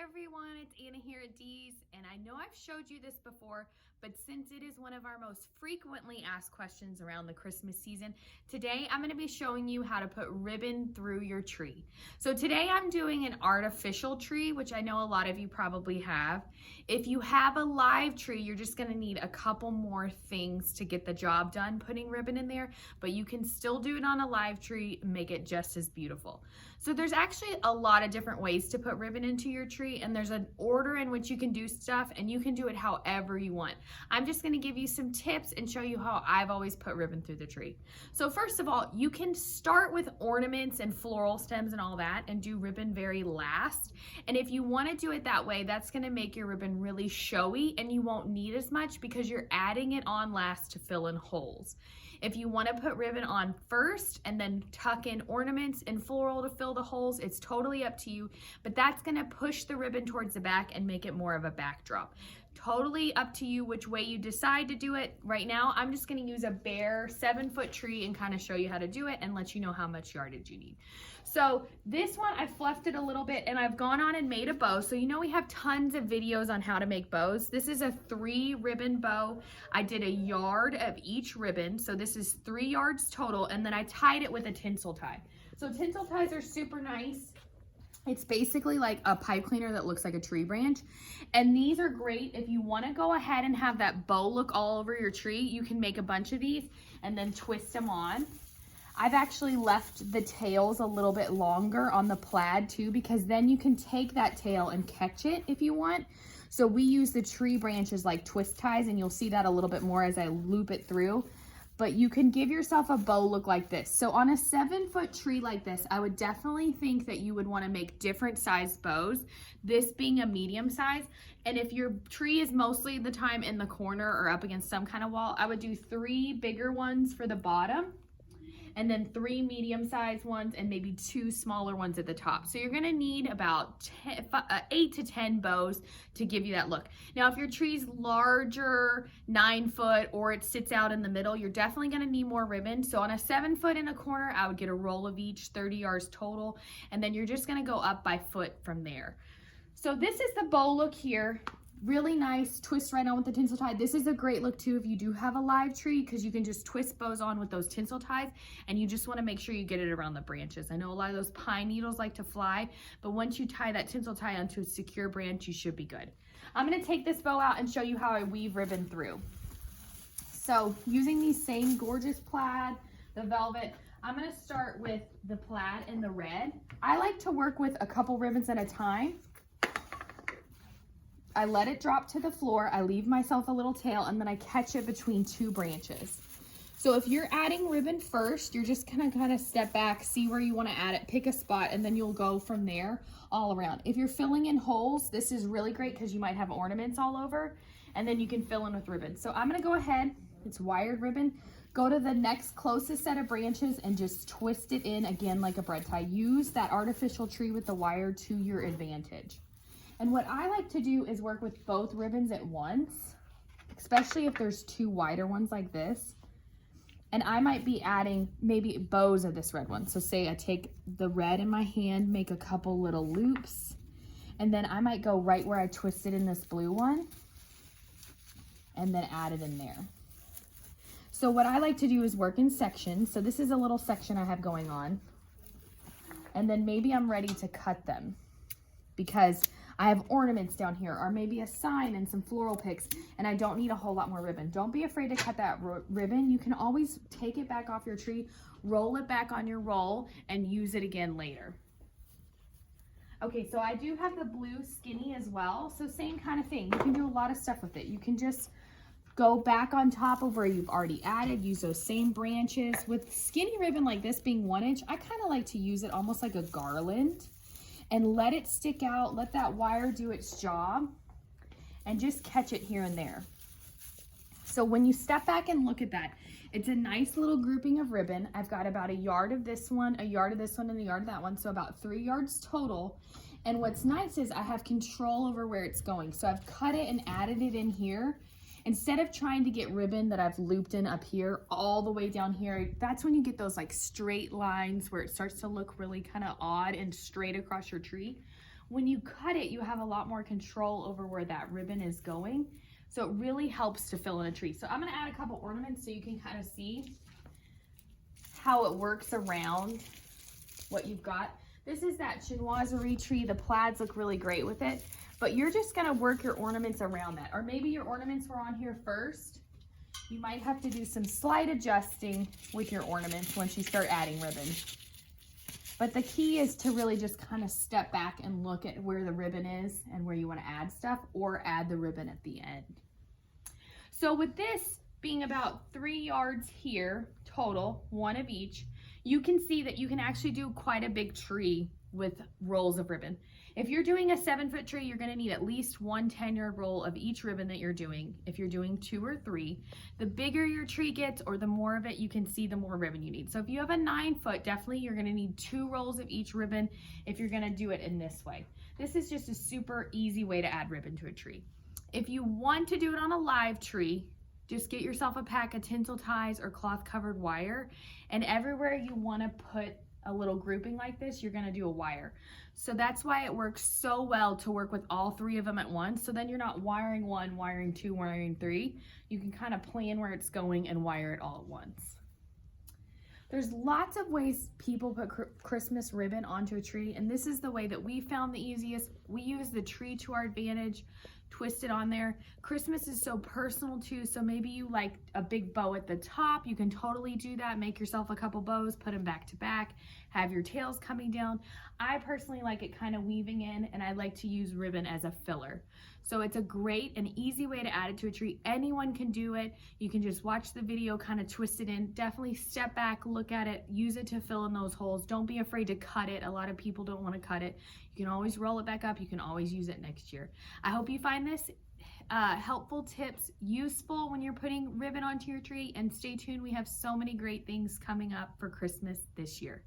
everyone, it's Anna here at Dee's, and I know I've showed you this before, but since it is one of our most frequently asked questions around the Christmas season, today I'm going to be showing you how to put ribbon through your tree. So today I'm doing an artificial tree, which I know a lot of you probably have. If you have a live tree, you're just going to need a couple more things to get the job done putting ribbon in there, but you can still do it on a live tree and make it just as beautiful. So there's actually a lot of different ways to put ribbon into your tree, and there's an order in which you can do stuff, and you can do it however you want. I'm just going to give you some tips and show you how I've always put ribbon through the tree. So first of all, you can start with ornaments and floral stems and all that and do ribbon very last. And if you want to do it that way, that's going to make your ribbon really showy and you won't need as much because you're adding it on last to fill in holes. If you want to put ribbon on first and then tuck in ornaments and floral to fill the holes, it's totally up to you, but that's going to push the ribbon towards the back and make it more of a backdrop. Totally up to you which way you decide to do it. Right now, I'm just going to use a bare 7-foot tree and kind of show you how to do it and let you know how much yardage you need. So this one, I fluffed it a little bit and I've gone on and made a bow. So you know we have tons of videos on how to make bows. This is a 3 ribbon bow. I did a yard of each ribbon. So this is 3 yards total, and then I tied it with a tinsel tie. So tinsel ties are super nice. It's basically like a pipe cleaner that looks like a tree branch. And these are great if you want to go ahead and have that bow look all over your tree. You can make a bunch of these and then twist them on. I've actually left the tails a little bit longer on the plaid too, because then you can take that tail and catch it if you want. So we use the tree branches like twist ties, and you'll see that a little bit more as I loop it through. But you can give yourself a bow look like this. So on a 7-foot tree like this, I would definitely think that you would want to make different sized bows, this being a medium size. And if your tree is mostly the time in the corner or up against some kind of wall, I would do 3 bigger ones for the bottom, and then 3 medium-sized ones and maybe 2 smaller ones at the top. So you're gonna need about 8 to 10 bows to give you that look. Now, if your tree's larger, 9 foot, or it sits out in the middle, you're definitely gonna need more ribbon. So on a 7-foot in a corner, I would get a roll of each, 30 yards total, and then you're just gonna go up by foot from there. So this is the bow look here. Really nice, twist right on with the tinsel tie. This is a great look too if you do have a live tree, because you can just twist bows on with those tinsel ties, and you just want to make sure you get it around the branches. I know a lot of those pine needles like to fly, but once you tie that tinsel tie onto a secure branch, you should be good. I'm going to take this bow out and show you how I weave ribbon through. So using these same gorgeous plaid, the velvet, I'm going to start with the plaid and the red. I like to work with a couple ribbons at a time. I let it drop to the floor, I leave myself a little tail, and then I catch it between 2 branches. So if you're adding ribbon first, you're just gonna kind of step back, see where you want to add it, pick a spot, and then you'll go from there all around. If you're filling in holes, this is really great because you might have ornaments all over, and then you can fill in with ribbon. So I'm gonna go ahead, it's wired ribbon, go to the next closest set of branches and just twist it in again like a bread tie. Use that artificial tree with the wire to your advantage. And what I like to do is work with both ribbons at once, especially if there's 2 wider ones like this. And I might be adding maybe bows of this red one. So say I take the red in my hand, make a couple little loops, and then I might go right where I twisted in this blue one and then add it in there. So what I like to do is work in sections. So this is a little section I have going on. And then maybe I'm ready to cut them because I have ornaments down here, or maybe a sign and some floral picks, and I don't need a whole lot more ribbon. Don't be afraid to cut that ribbon. You can always take it back off your tree, roll it back on your roll, and use it again later. Okay, so I do have the blue skinny as well, so same kind of thing. You can do a lot of stuff with it. You can just go back on top of where you've already added, use those same branches. With skinny ribbon like this being 1 inch, I kind of like to use it almost like a garland, and let it stick out, let that wire do its job, and just catch it here and there. So when you step back and look at that, it's a nice little grouping of ribbon. I've got about a yard of this one, a yard of this one, and a yard of that one, so about 3 yards total. And what's nice is I have control over where it's going. So I've cut it and added it in here, Instead of trying to get ribbon that I've looped in up here all the way down here, that's when you get those like straight lines where it starts to look really kind of odd and straight across your tree. when you cut it, you have a lot more control over where that ribbon is going. So it really helps to fill in a tree. So I'm gonna add a couple ornaments so you can kind of see how it works around what you've got. This is that chinoiserie tree. The plaids look really great with it, but you're just gonna work your ornaments around that. Or maybe your ornaments were on here first. You might have to do some slight adjusting with your ornaments once you start adding ribbons. But the key is to really just kind of step back and look at where the ribbon is and where you want to add stuff, or add the ribbon at the end. So with this being about 3 yards here total, one of each, you can see that you can actually do quite a big tree with rolls of ribbon. If you're doing a 7-foot tree, you're going to need at least one 10-yard roll of each ribbon that you're doing. If you're doing 2 or 3, the bigger your tree gets or the more of it you can see, the more ribbon you need. So if you have a 9-foot, definitely you're going to need 2 rolls of each ribbon if you're going to do it in this way. This is just a super easy way to add ribbon to a tree. If you want to do it on a live tree, just get yourself a pack of tinsel ties or cloth covered wire, and everywhere you want to put a little grouping like this, you're going to do a wire. So that's why it works so well to work with all 3 of them at once. So then you're not wiring 1, wiring 2, wiring 3. You can kind of plan where it's going and wire it all at once. There's lots of ways people put Christmas ribbon onto a tree, and this is the way that we found the easiest. We use the tree to our advantage, twist it on there. Christmas is so personal too, so maybe you like a big bow at the top. You can totally do that. Make yourself a couple bows, put them back to back, have your tails coming down. I personally like it kind of weaving in, and I like to use ribbon as a filler. So it's a great and easy way to add it to a tree. Anyone can do it. You can just watch the video, kind of twist it in. Definitely step back, look at it, use it to fill in those holes. Don't be afraid to cut it. A lot of people don't want to cut it. You can always roll it back up. You can always use it next year. I hope you find this helpful tips useful when you're putting ribbon onto your tree, and stay tuned. We have so many great things coming up for Christmas this year.